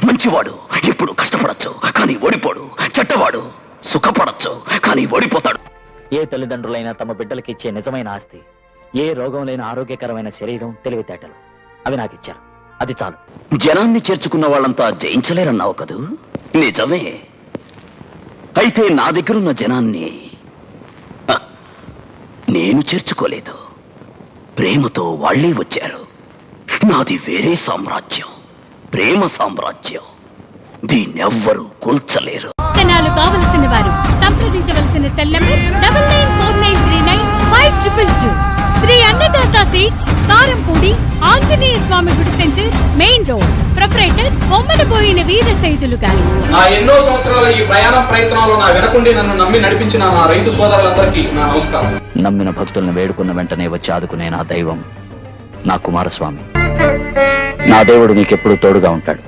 మంచివాడు ఇప్పుడు కష్టపడచ్చు కానీ ఓడిపోడు, చెడ్డవాడు సుఖపడచ్చు కానీ ఓడిపోతాడు. ఏ తల్లిదండ్రులైనా తమ బిడ్డలకి ఇచ్చే నిజమైన ఆస్తి ఏ రోగం లేని ఆరోగ్యకరమైన శరీరం, తెలివితేటలు. అవి నాకు ఇచ్చారు, అది చాలు. జనాన్ని చేర్చుకున్న వాళ్ళంతా జయించలేరన్నావు కదూ? నిజమే. అయితే నా దగ్గరున్న జనాన్ని నేను చేర్చుకోలేదు, ప్రేమతో వాళ్ళే వచ్చారు. నాది వేరే సామ్రాజ్యం, ప్రేమ సామ్రాజ్యం. దీన్నెవ్వరూ కూల్చలేరు. కావలసిన వారు సంప్రదించవలసిన సెల్ నంబర్ 9949395222. శ్రీ అన్నదాత సీడ్స్, కారంపూడి, ఆంజనేయ స్వామి గుడి సెంటర్, మెయిన్ రోడ్. ప్రొపరైటర్ బొమ్మలబోయిన వీరసైదులు గారు. నా ఎన్నో సంవత్సరాల ఈ ప్రయాణ ప్రయత్నంలో నా వెనకుండి నన్ను నమ్మి నడిపించిన నా రైతు సోదరులందరికీ నా నమస్కారం. నమ్మిన భక్తులను వేడుకున్న వెంటనే వచ్చి ఆదుకునే నా దైవం నా కుమారస్వామి. నా దేవుడు నీకెప్పుడు తోడుగా ఉంటాడు.